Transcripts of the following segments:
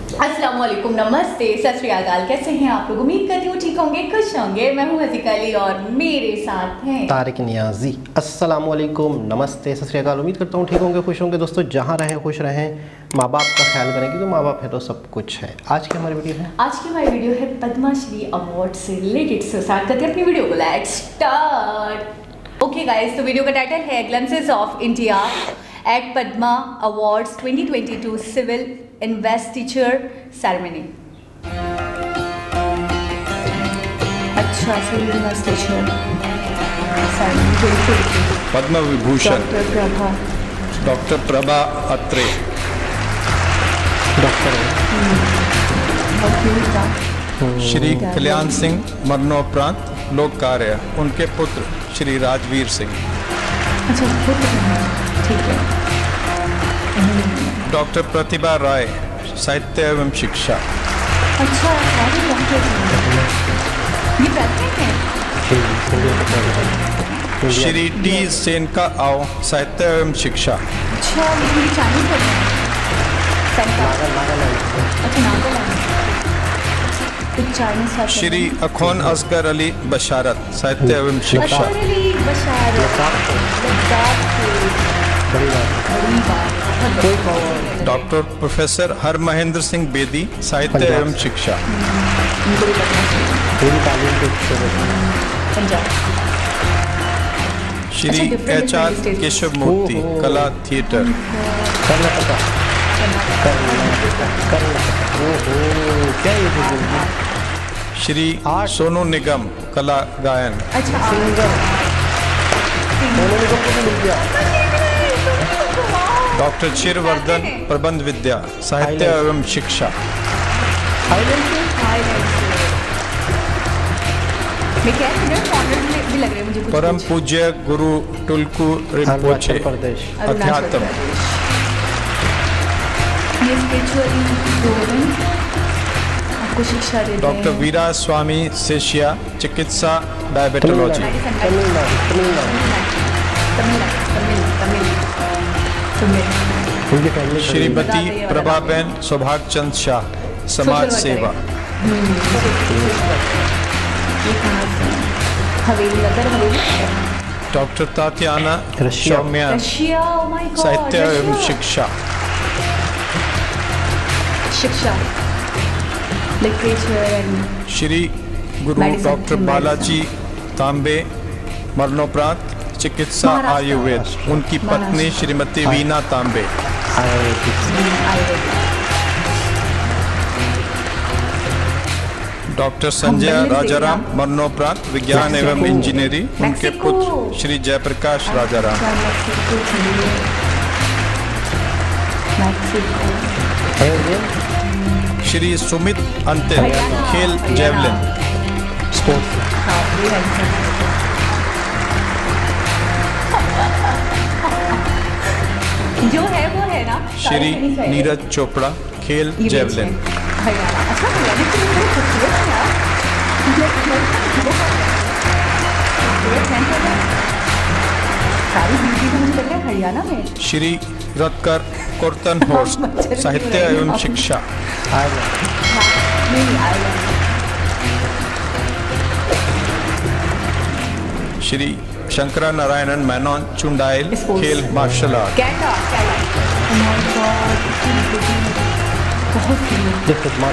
अस्सलाम वालेकुम, नमस्ते, सत श्री अकाल। कैसे हैं आप लोग? उम्मीद करती हूँ ठीक होंगे, खुश होंगे। मैं हूँ हसीका अली और मेरे साथ हैं तारिक नियाजी। अस्सलाम वालेकुम, नमस्ते, सत श्री अकाल। उम्मीद करता हूँ ठीक होंगे, खुश होंगे। दोस्तों, जहाँ रहें खुश रहें, माँ बाप का ख्याल करें क्योंकि माँ बाप है तो सब कुछ है। आज की हमारी वीडियो है हमारी वीडियो है पद्मश्री अवार्ड से रिलेटेड। सो स्टार्ट करते हैं अपनी वीडियो को। Let's start. ओके गाइस, तो वीडियो का टाइटल है glimpses of India at Padma awards 2022 civil investiture ceremony. अच्छा, civil investiture ceremony. Padma Vibhushan doctor Prabha Atre. Shri Kalyan Singh मरणोपरांत लोक कार्य, उनके पुत्र श्री राजवीर सिंह। अच्छा, ठीक है। डॉक्टर प्रतिभा राय, साहित्य एवं शिक्षा। अच्छा, ये प्रेसिडेंट है। श्री टी सेन का आओ, साहित्य एवं शिक्षा। अच्छा, ये चाइनीज है। अच्छा, नागालैंड। कुछ चाइनीज है। श्री अखौन असगर अली बशारत, साहित्य एवं शिक्षा। असगर अली बशारत, बड़ी बात। डॉक्टर प्रोफेसर हर महेंद्र सिंह बेदी, साहित्य एवं शिक्षा। श्री एच आर केशव मूर्ति, कला थिएटर। श्री सोनू निगम, कला गायन। डॉक्टर चिरवर्धन, प्रबंध विद्या, साहित्य एवं शिक्षा। परम पूज्य गुरु टुल्कू रिम्पोचे, अध्यात्म। डॉक्टर वीरा स्वामी सेशिया, चिकित्सा डायबिटोलॉजी। श्रीमती प्रभाबेन सौभाग्य चंद शाह, समाज सेवा। डॉक्टर तात्याना शौम्यान, साहित्य एवं शिक्षा। श्री गुरु डॉक्टर बालाजी तांबे, मरणोपरांत चिकित्सा आयुर्वेद, उनकी पत्नी श्रीमती वीना तांबे। डॉक्टर संजय राजाराम, मरणोपरांत विज्ञान एवं इंजीनियरिंग, उनके पुत्र श्री जयप्रकाश राजाराम। श्री सुमित अंतिल, खेल जेवलिन। जो है वो है ना। श्री नीरज चोपड़ा, खेल जेवलिन। हरियाणा में। श्री रत्कर कोर्तन होस्ट, साहित्य एवं शिक्षा। श्री शंकरा नारायणन मेनन चुंडाइल, खेल मार्शल आर्ट।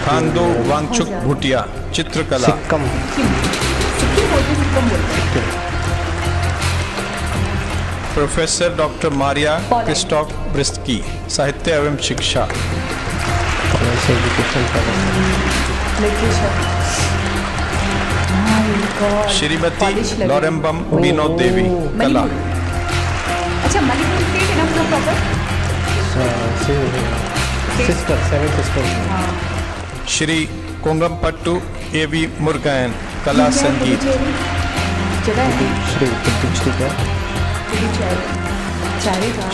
खांदो वांगचुक भूटिया, चित्रकला। प्रोफेसर डॉक्टर मारिया क्रिस्टॉफ ब्रिस्की, साहित्य एवं शिक्षा। श्रीमती लॉरेम्बम विनोद देवी, कला। अच्छा, मणिपुर स्टेट है ना प्रॉपर। श्री कोंगमपट्टू एवी मुरुगन, कला संगीत।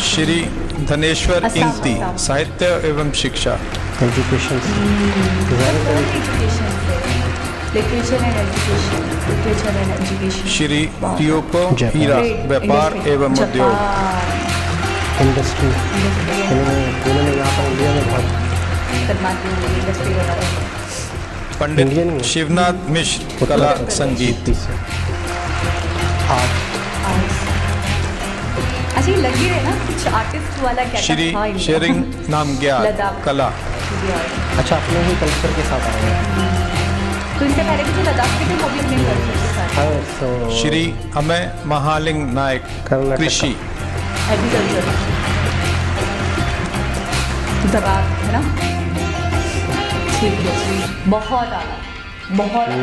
श्री धनेश्वर इंगती, साहित्य एवं शिक्षा। श्री टियोको हीरा, व्यापार एवं उद्योग। इंडस्ट्री, उन्होंने यहाँ पर इंडिया में बहुत पद्मा की इंडस्ट्री वगैरह। पंडित इंडियन में? शिवनाथ मिश्र कला संगीत। अच्छा, ये लगी है ना कुछ आर्टिस्ट वाला क्या श्री था इनका? शेरिंग नामग्याल लद्दाख। कला। अच्छा, अपने ही कल्चर के साथ आए हैं। तो इससे पहले कि जो लद्दाख के थे वो भी अपने कल्चर के साथ हाँ, so श्री अमय महालिंग नायक कर्नाटक। कृषि। एग्रीकल्चर जवाब है ना। ठीक है, बहुत आला, बहुत आला।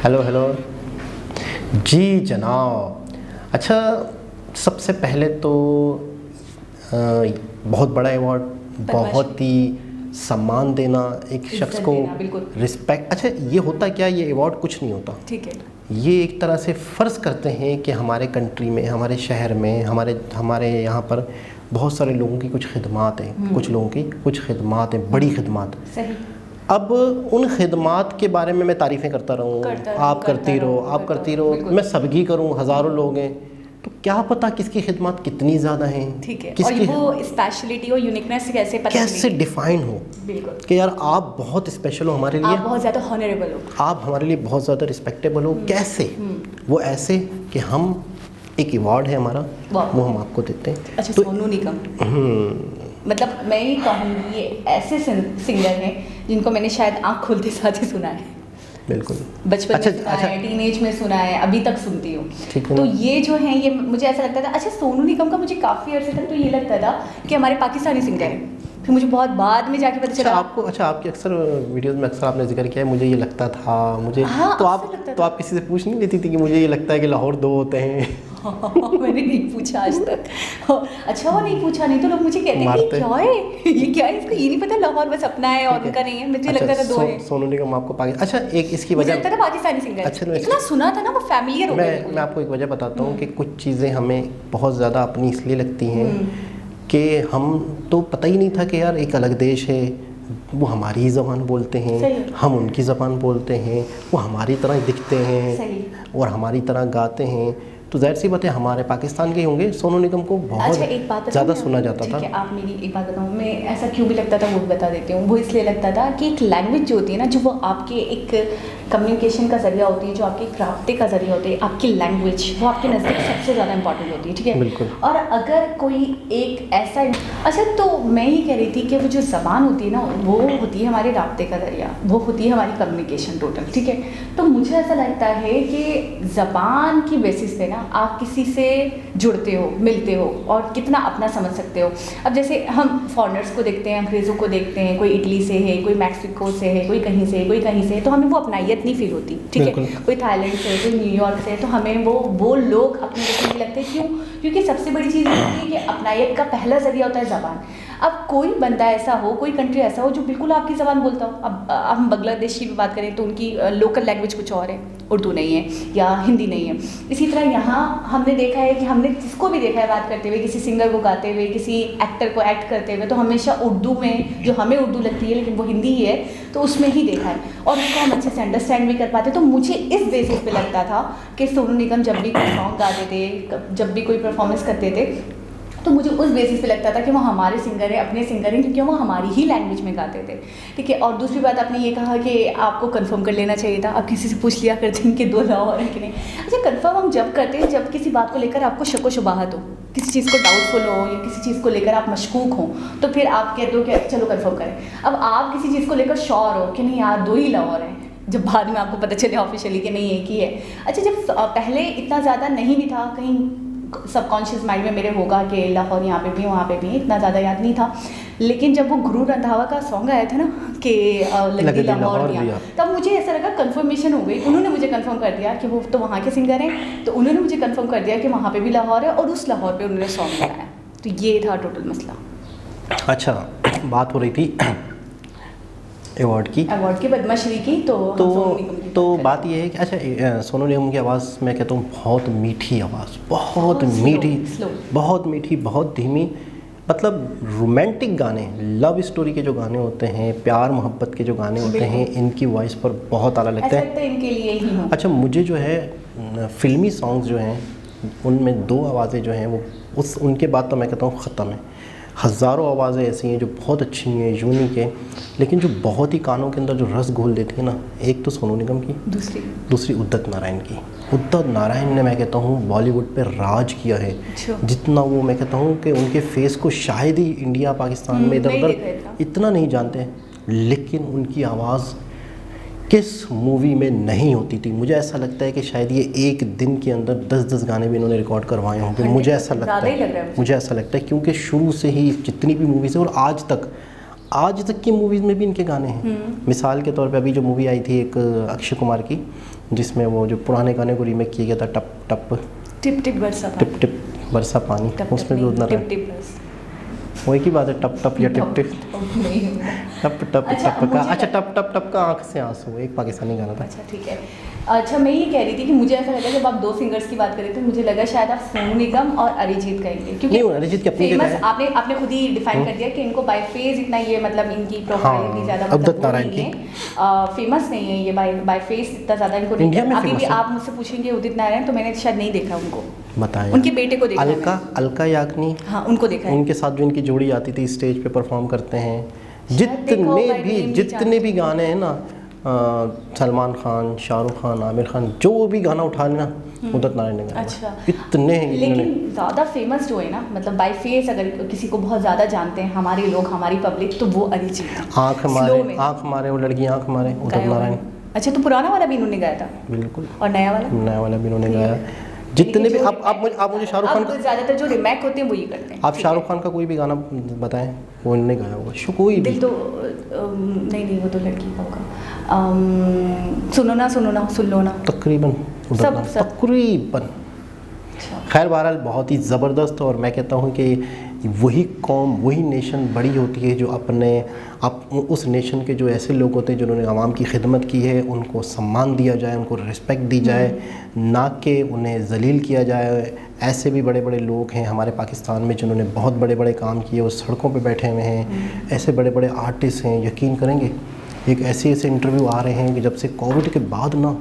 हेलो हेलो जी जनाब। अच्छा, सबसे पहले तो बहुत बड़ा अवार्ड, बहुत ही सम्मान देना एक इज्जत शख्स को, देना, बिल्कुल। रिस्पेक्ट। अच्छा, ये होता क्या, ये अवार्ड कुछ नहीं होता। ठीक है, ये एक तरह से फ़र्ज़ करते हैं कि हमारे कंट्री में, हमारे शहर में, हमारे यहाँ पर बहुत सारे लोगों की कुछ खिदमात हैं, कुछ लोगों की कुछ खिदमात हैं, बड़ी खिदमात। सही। अब उन खिदमात के बारे में मैं तारीफ़ें करता रहूँ, आप करती रहो, आप करती रहो, बिल्कुल। मैं सबकी करूँ, हज़ारों लोग हैं, तो क्या पता किसकी खिदमत कितनी ज़्यादा हैं, ठीक है, और किसकी वो स्पेशलिटी और यूनिकनेस कैसे पता कैसे चलेगी? डिफ़ाइन हो बिल्कुल, कि यार आप बहुत स्पेशल हो हमारे लिए, आप बहुत ज़्यादा हॉनरेबल हो। आप हमारे लिए बहुत ज़्यादा रिस्पेक्टेबल हो। कैसे? वो ऐसे कि हम एक अवार्ड है हमारा, वाह। वो हम आपको देते हैं। अच्छा, तो सोनू निगम, मतलब मैं ये कहूँगी ये ऐसे सिंगर हैं जिनको मैंने शायद आँख खोलते साथ ही सुना है। बिल्कुल। बचपन अच्छा, में सुना अच्छा। है, टीनेज में सुना है, अभी तक सुनती हूँ। ठीक है तो ना? ये जो है, ये मुझे ऐसा लगता था। अच्छा, सोनू निगम का मुझे काफ़ी अर्से तक तो ये लगता था कि हमारे पाकिस्तानी सिंगर हैं, फिर मुझे बहुत बाद में जाके पता अच्छा, चला। आपको, अच्छा, आपकी अक्सर वीडियोस में अक्सर आपने जिक्र किया है, मुझे ये लगता था, मुझे हाँ, तो अक्सर लगता था। आप किसी से पूछ नहीं लेती थी कि मुझे ये लगता है कि लाहौर दो होते हैं? मैंने नहीं पूछा आज तक। अच्छा, वो नहीं पूछा, नहीं तो लोग मुझे कहते हैं मारते। कि क्या है ये, क्या है, इसको ये नहीं पता लाहौर बस अपना है और उनका नहीं है। मुझे अच्छा, लगता था दो है। सोनू निगम आपको अच्छा, एक इसकी मुझे वजह, लगता था पाकिस्तानी सिंगर अच्छा, तो है। इतना सुना था ना, वो फैमिलियर हो गया। मैं आपको एक वजह बताता हूँ कि कुछ चीज़ें हमें बहुत ज़्यादा अपनी इसलिए लगती हैं कि हम तो पता ही नहीं था कि यार एक अलग देश है, वो हमारी ही ज़बान बोलते हैं, सही। हम उनकी ज़बान बोलते हैं, वो हमारी तरह दिखते हैं सही। और हमारी तरह गाते हैं, तो जाहिर सी बात है हमारे पाकिस्तान के ही होंगे। सोनू निगम को बहुत अच्छा, एक बात बताऊँ ज़्यादा मैं? सुना जाता ठीक था। है, आप मेरी एक बात बताऊँ, मैं ऐसा क्यों भी लगता था वो भी बता देती हूँ। वो इसलिए लगता था कि एक लैंग्वेज जो होती है ना, जो वो आपके एक कम्युनिकेशन का ज़रिया होती है, जो आपके एक राब्ते का ज़रिया होती है, आपकी लैंग्वेज, वो आपके नज़दीक सबसे ज़्यादा इंपॉर्टेंट होती है। ठीक है, बिल्कुल। और अगर कोई एक ऐसा, अच्छा, तो मैं ही कह रही थी कि वो जो ज़बान होती है ना, वो होती है हमारे राब्ते का ज़रिया, वो होती है हमारी कम्युनिकेशन टोटल। ठीक है, तो मुझे ऐसा लगता है कि ज़बान की बेसिस पे ना आप किसी से जुड़ते हो, मिलते हो और कितना अपना समझ सकते हो। अब जैसे हम फॉरेनर्स को देखते हैं, अंग्रेज़ों को देखते हैं, कोई इटली से है, कोई मैक्सिको से है, कोई कहीं से है, कोई कहीं से है, तो हमें वो अपनाइयत नहीं फील होती। ठीक है, कोई थाईलैंड से है, कोई न्यूयॉर्क से है, तो हमें वो लोग अपने जैसे नहीं लगते। क्यों? क्योंकि सबसे बड़ी चीज़ ये होती है कि अपनाइयत का पहला ज़रिया होता है ज़बान। अब कोई बंदा ऐसा हो, कोई कंट्री ऐसा हो जो बिल्कुल आपकी ज़बान बोलता हो। अब हम बांग्लादेश की भी बात करें तो उनकी लोकल लैंग्वेज कुछ और है, उर्दू नहीं है या हिंदी नहीं है। इसी तरह यहाँ हमने देखा है कि हमने जिसको भी देखा है बात करते हुए, किसी सिंगर को गाते हुए, किसी एक्टर को एक्ट करते हुए, तो हमेशा उर्दू में, जो हमें उर्दू लगती है लेकिन वो हिंदी ही है, तो उसमें ही देखा है और उसको हम अच्छे से अंडरस्टैंड भी कर पाते। तो मुझे इस बेसिस पे लगता था कि सोनू निगम जब भी कोई सॉन्ग गाते थे, जब भी कोई परफॉर्मेंस करते थे, तो मुझे उस बेसिस पे लगता था कि वो हमारे सिंगर हैं, अपने सिंगर हैं, क्योंकि वो हमारी ही लैंग्वेज में गाते थे। ठीक है, और दूसरी बात आपने ये कहा कि आपको कंफर्म कर लेना चाहिए था। आप किसी से पूछ लिया करते हैं कि 2 लाहौर है कि नहीं। अच्छा, कंफर्म हम जब करते हैं जब किसी बात को लेकर आपको शक व शुबहात हो, किसी चीज़ को डाउटफुल हो या किसी चीज़ को लेकर आप मशकूक हो, तो फिर आप कहते हो कि चलो कंफर्म करें। अब आप किसी चीज़ को लेकर श्योर हो कि नहीं यार 2 ही लाहौर हैं, जब बाद में आपको पता चले ऑफिशियली कि नहीं एक ही है। अच्छा, जब पहले इतना ज़्यादा नहीं भी था, कहीं सबकॉन्शियस माइंड में मेरे होगा कि लाहौर यहाँ पे भी वहाँ पे भी, इतना ज़्यादा याद नहीं था। लेकिन जब वो गुरु रंधावा का सॉन्ग आया था ना कि लगी लाहौर दिया, तब मुझे ऐसा लगा कंफर्मेशन हो गई। उन्होंने मुझे कंफर्म कर दिया कि वो तो वहाँ के सिंगर हैं, तो उन्होंने मुझे कंफर्म कर दिया कि वहाँ पे भी लाहौर है और उस लाहौर पे उन्होंने सॉन्ग बनाया। तो ये था टोटल मसला। अच्छा, बात हो रही थी अवार्ड की पद्मश्री की, तो बात ये है कि अच्छा, सोनू निगम की आवाज़ मैं कहता हूँ बहुत मीठी आवाज़, बहुत मीठी, बहुत मीठी, बहुत धीमी, मतलब रोमांटिक गाने, लव स्टोरी के जो गाने होते हैं, प्यार मोहब्बत के जो गाने होते हैं, इनकी वॉइस पर बहुत आला लगता है। इनके लिए ही हूँ। अच्छा, मुझे जो है फिल्मी सॉन्ग्स जो हैं उनमें 2 आवाज़ें जो हैं वो उनके बाद तो मैं कहता हूँ ख़त्म है। हज़ारों आवाज़ें ऐसी हैं जो बहुत अच्छी हैं, यूनिक हैं, लेकिन जो बहुत ही कानों के अंदर जो रस घोल देती है ना, एक तो सोनू निगम की, दूसरी उदित नारायण की। उदित नारायण ने, मैं कहता हूँ, बॉलीवुड पे राज किया है। जितना वो, मैं कहता हूँ कि उनके फेस को शायद ही इंडिया पाकिस्तान में इधर उधर इतना नहीं जानते, लेकिन उनकी आवाज़ किस मूवी में नहीं होती थी। मुझे ऐसा लगता है कि शायद ये एक दिन के अंदर 10-10 गाने भी इन्होंने रिकॉर्ड करवाए होंगे। मुझे ऐसा लगता है क्योंकि शुरू से ही जितनी भी मूवीज़ है और आज तक की मूवीज़ में भी इनके गाने हैं। मिसाल के तौर पे अभी जो मूवी आई थी एक अक्षय कुमार की, जिसमें वो जो पुराने गाने को रीमेक किया गया था, टिप टिप बरसा पानी, उसमें भी उतना वही की बात है, टप टप या टिप टिप टप टप टप का, अच्छा टप टप टप का आँख से आंसू, एक पाकिस्तानी गाना था। अच्छा ठीक है। अच्छा मैं ये कह रही थी कि मुझे ऐसा लगा जब आप दो सिंगर्स की बात कर रहे थे, मुझे लगा शायद आप सोनू निगम और अरिजीत कहेंगे, क्योंकि अरिजीत की अपनी फेमस आपने खुद ही डिफाइन कर दिया कि इनको बाय फेस इतना ये मतलब इनकी प्रोफाइल इतनी ज़्यादा फेमस नहीं है, ये बाय फेस इतना ज़्यादा इनको नहीं। अभी भी आप मुझसे पूछेंगे उदित नारायण, तो मैंने शायद नहीं देखा उनको, बताया उनके बेटे को देखा, अलका याग्निक, हाँ उनको देखा है। उनके साथ जो इनकी जोड़ी आती थी स्टेज पे परफॉर्म करते हैं, जितने भी गाने हैं ना, सलमान खान, शाहरुख खान, आमिर खान, जो भी गाना उठा लेना उदित नारायण ने गाया। अच्छा इतने हैं। लेकिन ज़्यादा फेमस जो है ना, मतलब बाय फेस अगर किसी को बहुत ज़्यादा जानते हैं हमारे लोग, हमारी पब्लिक, तो वो अरिजीत। आँख हमारे वो लड़की आँख हमारे, उदित नारायण। अच्छा तो पुराना वाला भी इन्होंने गाया था? बिल्कुल। और नया वाला भी इन्होंने गाया। जितने भी आप मुझे शाहरुख खान का, ज़्यादातर जो रिमेक होते हैं वो ये करते हैं। आप शाहरुख खान का कोई भी गाना बताएं, वो इन्होंने गाया होगा। कोई भी दिल तो नहीं वो तो लड़की का होगा। सुनो ना सुन लो ना, तकरीबन तकरीबन। खैर बहरहाल बहुत ही ज़बरदस्त, और मैं कहता हूँ कि वही कौम, वही नेशन बड़ी होती है जो उस नेशन के जो ऐसे लोग होते हैं जिन्होंने आवाम की खिदमत की है, उनको सम्मान दिया जाए, उनको रिस्पेक्ट दी जाए, ना कि उन्हें जलील किया जाए। ऐसे भी बड़े बड़े लोग हैं हमारे पाकिस्तान में जिन्होंने बहुत बड़े बड़े काम किए, वो सड़कों पे बैठे हुए हैं। ऐसे बड़े बड़े आर्टिस्ट हैं, यकीन करेंगे एक ऐसे इंटरव्यू आ रहे हैं कि जब से कोविड के बाद ना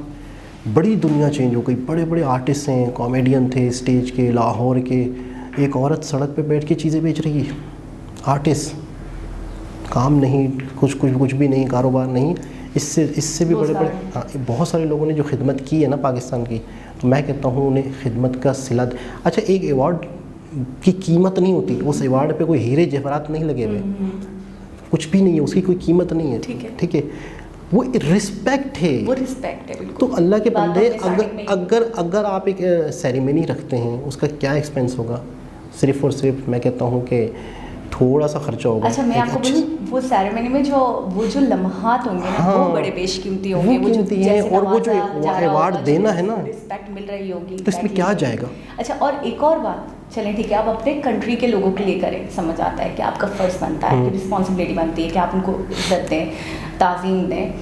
बड़ी दुनिया चेंज हो गई। बड़े बड़े आर्टिस्ट हैं, कॉमेडियन थे स्टेज के, लाहौर के। एक औरत सड़क पे बैठ के चीज़ें बेच रही है, आर्टिस्ट, काम नहीं, कुछ भी नहीं, कारोबार नहीं। इससे भी बड़े बहुत सारे लोगों ने जो खिदमत की है ना पाकिस्तान की, तो मैं कहता हूँ उन्हें खिदमत का सिला। अच्छा एक अवार्ड की कीमत नहीं होती, उस अवार्ड पे कोई हीरे जवाहरात नहीं लगे हुए, कुछ भी नहीं है, उसकी कोई कीमत नहीं है। ठीक है, वो रिस्पेक्ट है, बिल्कुल। तो अल्लाह के बंदे, अगर आप एक सेरेमनी रखते हैं, उसका क्या एक्सपेंस होगा? सिर्फ और सिर्फ मैं कहता हूँ कि थोड़ा सा खर्चा होगा। अच्छा मैं आपको बोलूं, वो सेरेमनी में जो लम्हात होंगे ना, वो बड़े बेशकीमती होंगे, वो कीमती हैं। और वो जो अवार्ड देना है ना, रिस्पेक्ट मिल रही होगी, तो इसमें क्या जाएगा? अच्छा और एक और बात, चलें ठीक है, आप अपने कंट्री के लोगों के लिए करें, समझ आता है कि आपका फ़र्ज़ बनता है, कि रिस्पॉन्सिबिलिटी बनती है कि आप उनको इज्जत दें, ताज़ीम दें।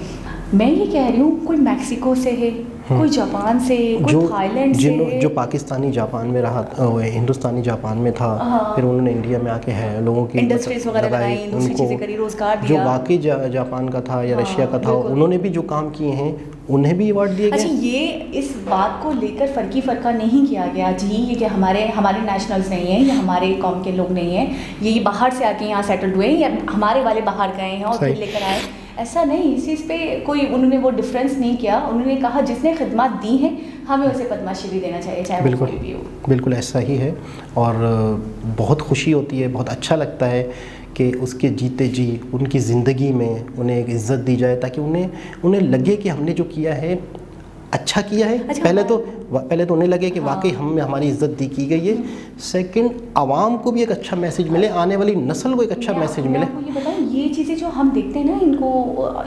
मैं ये कह रही हूँ कोई मैक्सिको से है, कोई जापान से, कोई थाईलैंड से, जो पाकिस्तानी जापान में रहा, हिंदुस्तानी जापान में था, फिर उन्होंने इंडिया में आके है लोगों की इंडस्ट्रीज वगैरह लगाई, दूसरी चीज़ें करी, रोजगार दिया। जो वाकई जापान का था या रशिया का था, उन्होंने भी जो काम किए हैं उन्हें भी अवार्ड दिए गए। अच्छा ये इस बात को लेकर फ़र्का नहीं किया गया जी, ये कि हमारे नेशनल्स नहीं हैं, या हमारे कौम के लोग नहीं हैं, ये बाहर से आके यहाँ सेटल्ड हुए हैं, या हमारे वाले बाहर गए हैं और फिर लेकर आए। ऐसा नहीं, इस चीज़ पे कोई उन्होंने वो डिफरेंस नहीं किया। उन्होंने कहा जिसने खिदमत दी है हमें उसे पद्मश्री देना चाहिए, चाहे वो कोई भी हो। बिल्कुल ऐसा ही है, और बहुत खुशी होती है, बहुत अच्छा लगता है कि उसके जीते जी उनकी ज़िंदगी में उन्हें एक इज़्ज़त दी जाए, ताकि उन्हें लगे कि हमने जो किया है अच्छा किया है। अच्छा, पहले तो उन्हें लगे कि वाकई हमारी इज़्ज़त दी की गई है। सेकंड, आवाम को भी एक अच्छा मैसेज मिले, आने वाली नस्ल को एक अच्छा मैसेज मिले। आपको ये बताऊँ, ये चीज़ें जो हम देखते हैं ना,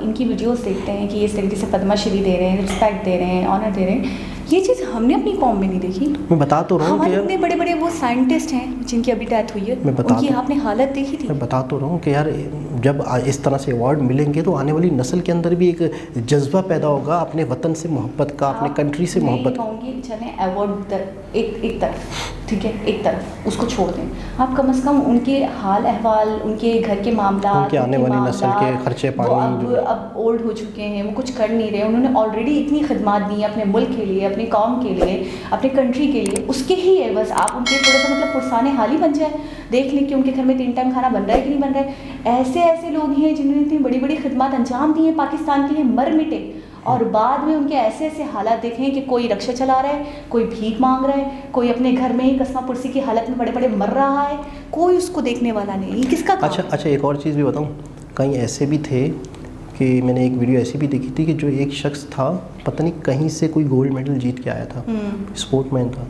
इनकी वीडियोस देखते हैं कि इस तरीके से पद्मश्री दे रहे हैं, रिस्पेक्ट दे रहे हैं, ऑनर दे रहे हैं, ये चीज़ हमने अपनी कौम में नहीं देखी। मैं बता तो रहा हूँ कि इतने बड़े बड़े वो साइंटिस्ट हैं जिनकी अभी डेथ हुई है, उनकी आपने हालत देखी थी। मैं बता तो रहा हूँ कि यार जब इस तरह से अवार्ड मिलेंगे तो आने वाली नस्ल के अंदर भी एक जज्बा पैदा होगा अपने वतन से मोहब्बत का, अपने कंट्री से मोहब्बत। कहूँगी चलें अवार्ड एक तरफ, ठीक है, एक तरफ उसको छोड़ दें, आप कम से कम उनके हाल अहवाल, उनके घर के मामला, उनके आने वाली नस्ल के खर्चे पानी, अब ओल्ड हो चुके हैं, वो कुछ कर नहीं रहे, उन्होंने ऑलरेडी इतनी खिदमत दी है अपने मुल्क के लिए, अपने कौम के लिए, अपने कंट्री के लिए, उसके ही है बस आप उनके थोड़ा सा मतलब पुरसाने हाल ही बन जाए देख लें कि उनके घर में 3 टाइम खाना बन रहा है कि नहीं बन रहा है। ऐसे ऐसे लोग हैं जिन्होंने इतनी बड़ी बड़ी खिदमत अंजाम दी हैं पाकिस्तान के लिए, मर मिटे, और बाद में उनके ऐसे ऐसे हालात देखे हैं कि कोई रिक्शा चला रहा है, कोई भीख मांग रहा है, कोई अपने घर में ही कसमा पुरसी की हालत में बड़े बड़े मर रहा है, कोई उसको देखने वाला नहीं। ये किसका काम है? अच्छा, एक और चीज़ भी बताऊँ, कहीं ऐसे भी थे कि मैंने एक वीडियो ऐसी भी देखी थी कि जो एक शख्स था, पता नहीं कहीं से कोई गोल्ड मेडल जीत के आया था, स्पोर्टमैन था,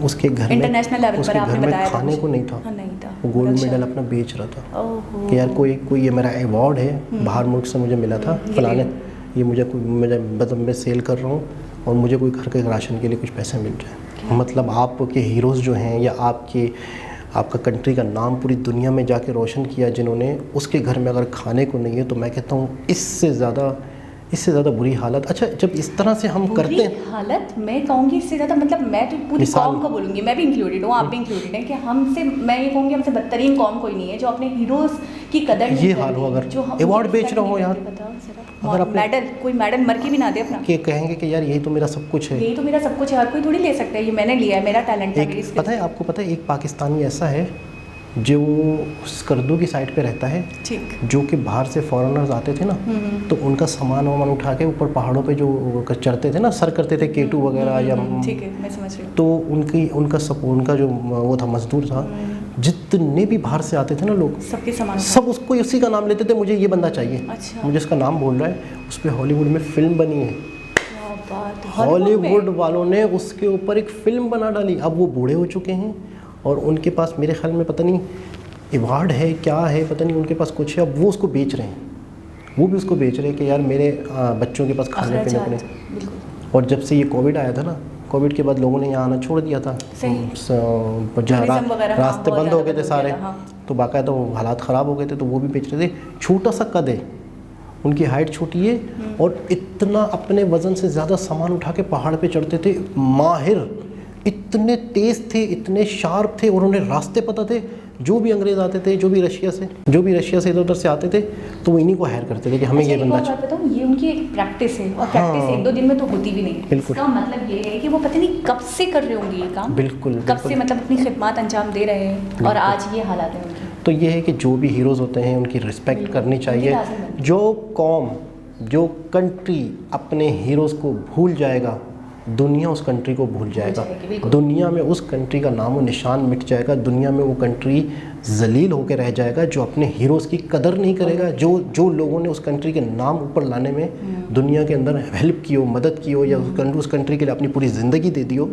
उसके घर में इंटरनेशनल लेवल पर आपने बताया था खाने को नहीं था, हाँ, नहीं था, वो गोल्ड अच्छा। मेडल अपना बेच रहा था ओहो। कि यार कोई ये मेरा अवार्ड है, बाहर मुल्क से मुझे मिला था, फलाने ये मुझे मतलब मैं सेल कर रहा हूँ और मुझे कोई घर के राशन के लिए कुछ पैसे मिल जाए। मतलब आपके हीरोज़ जो हैं या आपका कंट्री का नाम पूरी दुनिया में जाके रोशन किया जिन्होंने, उसके घर में अगर खाने को नहीं है तो मैं कहता हूँ इससे ज़्यादा बुरी हालत। अच्छा, जब इस तरह से हम करते हैं हालत, मैं कहूँगी इससे ज़्यादा, मतलब मैं तो पूरी कौम को बोलूँगी, मैं भी इंक्लूडेड हूँ, आप भी इंक्लूडेड हैं, कि हमसे, मैं ये कहूँगी हमसे बदतरीन कौम कोई नहीं है जो अपने हीरोज़ की कदर नहीं ये करती, हाल हो अगर जो हम अवार्ड बेच रहा हो यार, अगर मेडल, कोई मेडल मर के भी ना दे अपना, कि कहेंगे कि यार यही तो मेरा सब कुछ है, यही तो मेरा सब कुछ है, हर कोई थोड़ी ले सकता है, ये मैंने लिया है, मेरा टैलेंट है, मेरी पता है आपको, पता है एक पाकिस्तानी ऐसा है जो स्कर्दू की साइड पे रहता है, ठीक, जो कि बाहर से फॉरेनर्स आते थे ना, तो उनका सामान वामान उठा के ऊपर पहाड़ों पे जो चढ़ते थे ना, सर करते थे केटू वगैरह या, ठीक है, मैं समझ रही हूँ, तो उनका जो वो था, मजदूर था, जितने भी बाहर से आते थे ना लोग, सबके सामान सब उसको उसी का नाम लेते थे, मुझे ये बंदा चाहिए, अच्छा, मुझे इसका नाम बोल रहा है। उस पर हॉलीवुड में फिल्म बनी है, क्या बात, हॉलीवुड वालों ने उसके ऊपर एक फ़िल्म बना डाली। अब वो बूढ़े हो चुके हैं और उनके पास मेरे ख्याल में पता नहीं अवार्ड है क्या है, पता नहीं उनके पास कुछ है, अब वो उसको बेच रहे हैं, वो भी उसको बेच रहे हैं कि यार मेरे बच्चों के पास खाने पीने को नहीं। और जब से ये कोविड आया था ना, कोविड के बाद लोगों ने यहाँ आना छोड़ दिया था, रास्ते बंद हो गए थे सारे, तो बाकायदा वो हालात ख़राब हो गए थे, तो वो भी बेच रहे थे। छोटा सा कद है, उनकी हाइट छोटी है और इतना अपने वज़न से ज़्यादा सामान उठा के पहाड़ पे चढ़ते थे, माहिर, इतने तेज़ थे, इतने शार्प थे, और उन्हें रास्ते पता थे। जो भी अंग्रेज़ आते थे, जो भी रशिया से इधर उधर से आते थे, तो वो इन्हीं को हायर करते थे कि हमें ये बंदा चाहिए। बताऊँ, ये उनकी एक प्रैक्टिस है, और प्रैक्टिस 1-2 दिन में तो होती भी नहीं। इसका मतलब ये है कि वो पता नहीं कब से कर रहे होंगे ये काम, बिल्कुल कब से मतलब अपनी खिदमत अंजाम दे रहे हैं, और आज ये हालात है उनकी। तो ये है कि जो भी हीरोज़ होते हैं उनकी रिस्पेक्ट करनी चाहिए। जो कौम, जो कंट्री अपने हीरोज़ को भूल जाएगा, दुनिया उस कंट्री को भूल जाएगा, दुनिया में उस कंट्री का नामो निशान मिट जाएगा, दुनिया में वो कंट्री जलील होकर रह जाएगा जो अपने हीरोज़ की कदर नहीं करेगा, जो लोगों ने उस कंट्री के नाम ऊपर लाने में दुनिया के अंदर हेल्प की हो, मदद की हो, या उस कंट्री के लिए अपनी पूरी ज़िंदगी दे दी हो।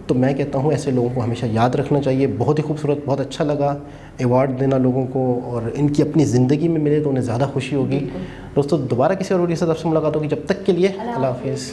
तो मैं कहता हूँ ऐसे लोगों को हमेशा याद रखना चाहिए। बहुत ही खूबसूरत, बहुत अच्छा लगा अवार्ड देना लोगों को, और इनकी अपनी ज़िंदगी में मिले तो उन्हें ज़्यादा खुशी होगी। दोस्तों, दोबारा किसी और वीडियो से आपसे मुलाकात होगी, जब तक के लिए अल्लाह हाफिज़।